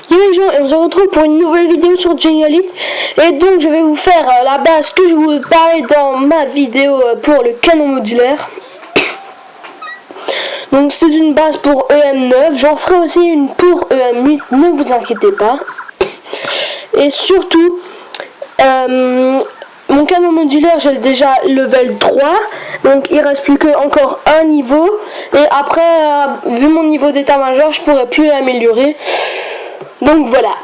Yo les gens, et on se retrouve pour une nouvelle vidéo sur Geniality. Et donc je vais vous faire la base que je vous parlais dans ma vidéo pour le canon modulaire. Donc c'est une base pour EM9, j'en ferai aussi une pour EM8, ne vous inquiétez pas. Et surtout, mon canon modulaire j'ai déjà level 3, donc il reste plus que encore un niveau. Et après, vu mon niveau d'état-major, je pourrais plus l'améliorer. Donc voilà.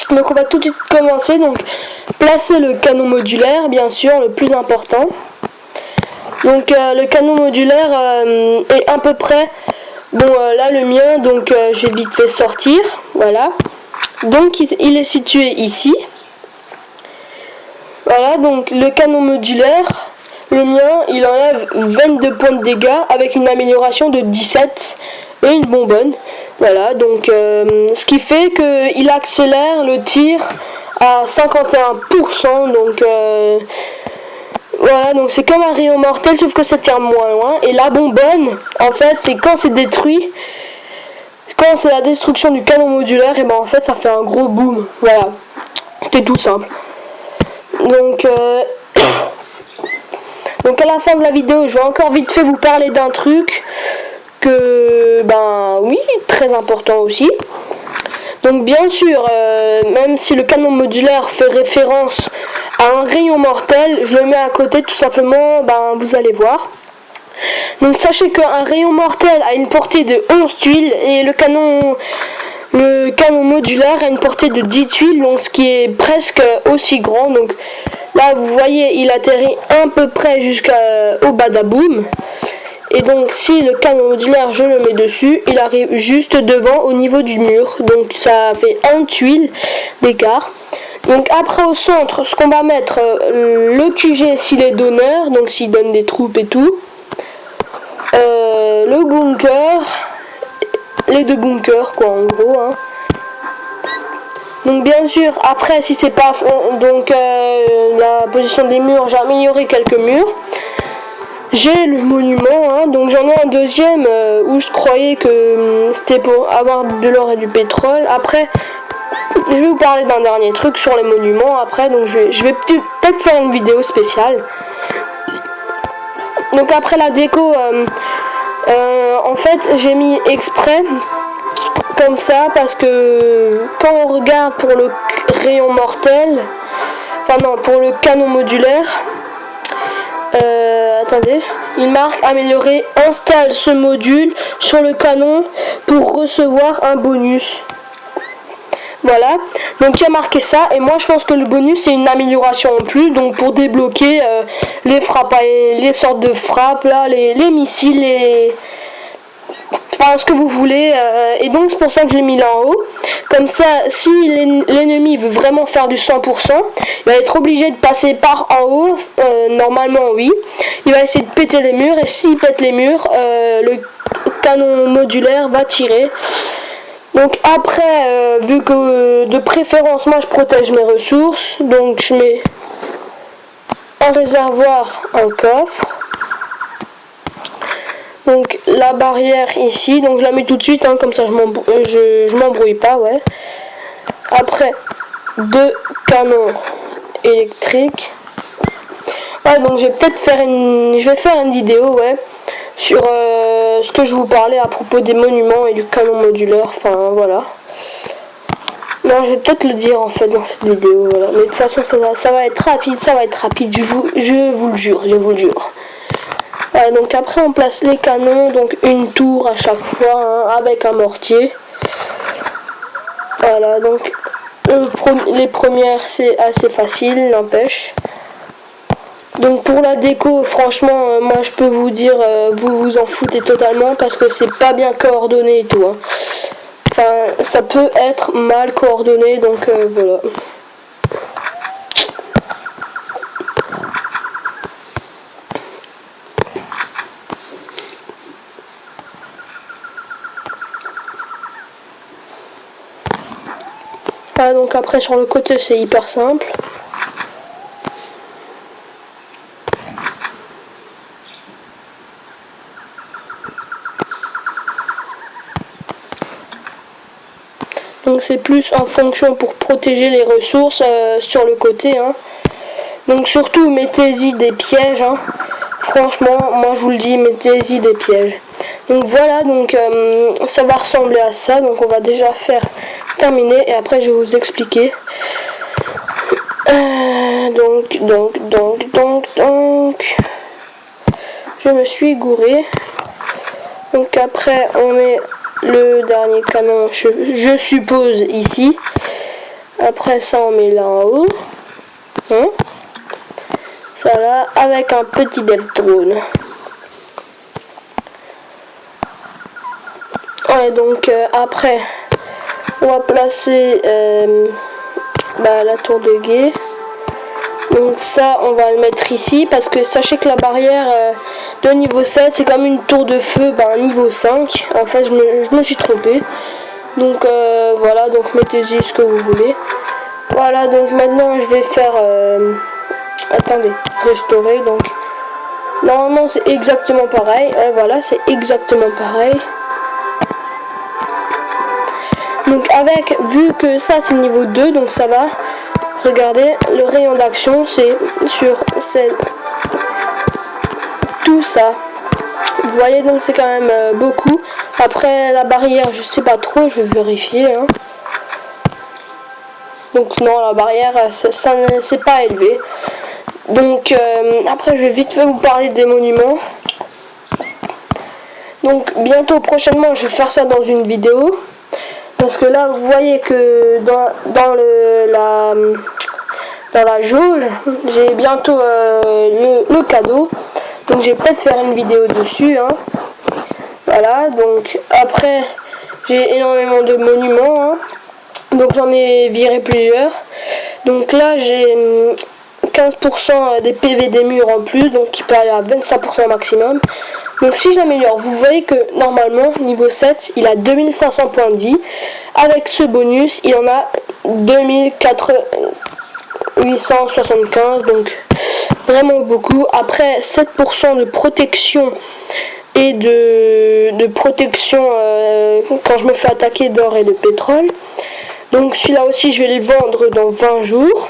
Donc on va tout de suite commencer. Donc placer le canon modulaire, bien sûr, le plus important. Donc le canon modulaire est à peu près, bon là le mien, donc je vais vite fait sortir, voilà. Donc il est situé ici. Voilà, donc le canon modulaire, le mien, il enlève 22 points de dégâts avec une amélioration de 17 et une bonbonne. Voilà, donc ce qui fait qu'il accélère le tir à 51%, donc voilà, donc c'est comme un rayon mortel sauf que ça tire moins loin. Et la bonbonne, en fait, c'est quand c'est détruit, quand c'est la destruction du canon modulaire, et ben en fait ça fait un gros boom. Voilà, c'était tout simple. Donc donc à la fin de la vidéo, je vais encore vite fait vous parler d'un truc que, ben oui, très important aussi. Donc bien sûr, même si le canon modulaire fait référence à un rayon mortel, je le mets à côté tout simplement, ben vous allez voir. Donc sachez qu'un rayon mortel a une portée de 11 tuiles et le canon modulaire a une portée de 10 tuiles, donc ce qui est presque aussi grand. Donc là vous voyez, il atterrit à peu près jusqu'au badaboum. Et donc si le canon modulaire je le mets dessus, il arrive juste devant au niveau du mur. Donc ça fait 1 tuile d'écart. Donc après au centre, ce qu'on va mettre, le QG s'il est donneur, donc s'il donne des troupes et tout. Le bunker, les deux bunkers quoi en gros. Hein. Donc bien sûr, après si c'est pas donc la position des murs, j'ai amélioré quelques murs. J'ai le monument, hein, donc j'en ai un deuxième où je croyais que c'était pour avoir de l'or et du pétrole. Après, je vais vous parler d'un dernier truc sur les monuments après, donc je vais peut-être faire une vidéo spéciale. Donc après la déco, en fait j'ai mis exprès comme ça parce que quand on regarde pour le rayon mortel, enfin non, pour le canon modulaire, attendez, il marque améliorer, installe ce module sur le canon pour recevoir un bonus. Voilà, donc il y a marqué ça, et moi je pense que le bonus c'est une amélioration en plus, donc pour débloquer les frappes, les sortes de frappes là, les missiles, enfin ce que vous voulez, et donc c'est pour ça que je l'ai mis là en haut. Comme ça, si l'ennemi veut vraiment faire du 100%, il va être obligé de passer par en haut, normalement oui. Il va essayer de péter les murs, et s'il pète les murs, le canon modulaire va tirer. Donc après, vu que de préférence moi je protège mes ressources, donc je mets un réservoir, un coffre. Donc la barrière ici, donc je la mets tout de suite, hein, comme ça je m'embrouille pas, ouais. Après, 2 canons électriques. Ouais, donc je vais peut-être faire une vidéo, ouais, sur ce que je vous parlais à propos des monuments et du canon modulaire, enfin voilà. Non, je vais peut-être le dire en fait dans cette vidéo, voilà. Mais de toute façon ça va être rapide, je vous le jure, je vous le jure. Donc après on place les canons, donc une tour à chaque fois, hein, avec un mortier. Voilà, donc les premières c'est assez facile, n'empêche. Donc pour la déco, franchement, moi je peux vous dire, vous vous en foutez totalement parce que c'est pas bien coordonné et tout. Hein. Enfin, ça peut être mal coordonné, donc voilà. Ah, donc après sur le côté c'est hyper simple. Donc c'est plus en fonction pour protéger les ressources sur le côté. Hein. Donc surtout mettez-y des pièges. Hein. Franchement, moi je vous le dis, mettez-y des pièges. Donc voilà, donc ça va ressembler à ça. Donc on va déjà faire terminer et après je vais vous expliquer. Donc, je me suis gouré. Donc après on met le dernier canon, je suppose ici. Après ça on met là en haut. Hein, ça là avec un petit dev drone. Ouais, donc après on va placer la tour de guet. Donc ça on va le mettre ici parce que sachez que la barrière de niveau 7 c'est comme une tour de feu niveau 5. En fait je me suis trompé. Donc voilà, donc mettez-y ce que vous voulez. Voilà, donc maintenant je vais faire attendez, restaurer. Donc normalement c'est exactement pareil. Voilà, c'est exactement pareil. Donc avec, vu que ça c'est niveau 2, donc ça va. Regardez, le rayon d'action c'est sur tout ça. Vous voyez, donc c'est quand même beaucoup. Après la barrière, je sais pas trop, je vais vérifier. Hein. Donc non, la barrière, ça c'est pas élevé. Donc après je vais vite fait vous parler des monuments. Donc bientôt, prochainement, je vais faire ça dans une vidéo. Parce que là, vous voyez que dans la jauge, j'ai bientôt le cadeau. Donc je vais peut-être faire une vidéo dessus. Hein. Voilà, donc après, j'ai énormément de monuments. Hein. Donc j'en ai viré plusieurs. Donc là, j'ai 15% des PV des murs en plus. Donc qui peut aller à 25% maximum. Donc si j'améliore, vous voyez que normalement, niveau 7, il a 2500 points de vie. Avec ce bonus, il en a 2875, donc vraiment beaucoup. Après, 7% de protection et de protection quand je me fais attaquer d'or et de pétrole. Donc celui-là aussi, je vais les vendre dans 20 jours.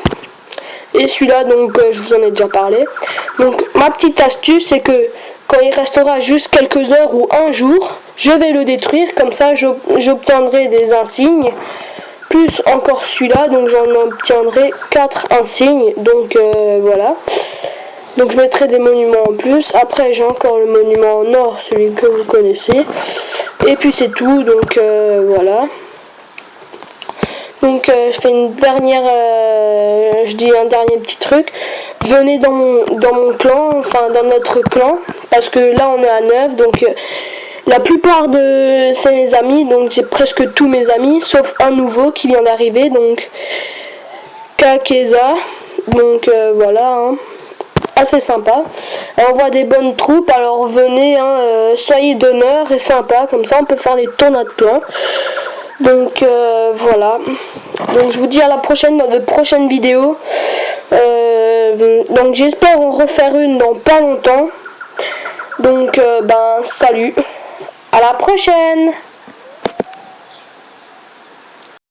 Et celui-là, donc je vous en ai déjà parlé. Donc ma petite astuce, c'est que quand il restera juste quelques heures ou un jour, je vais le détruire, comme ça j'obtiendrai des insignes, plus encore celui-là, donc j'en obtiendrai 4 insignes, donc voilà. Donc je mettrai des monuments en plus, après j'ai encore le monument en or, celui que vous connaissez, et puis c'est tout, donc voilà. Donc je fais une dernière, je dis un dernier petit truc. Venez dans mon clan, enfin dans notre clan, parce que là on est à 9, donc la plupart de c'est mes amis, donc j'ai presque tous mes amis, sauf un nouveau qui vient d'arriver, donc Kakeza, donc voilà, hein, assez sympa. On voit des bonnes troupes, alors venez, hein, soyez d'honneur et sympa, comme ça on peut faire des tournois de clan. Donc voilà, donc je vous dis à la prochaine dans de prochaines vidéos. Donc j'espère en refaire une dans pas longtemps. Donc salut, à la prochaine.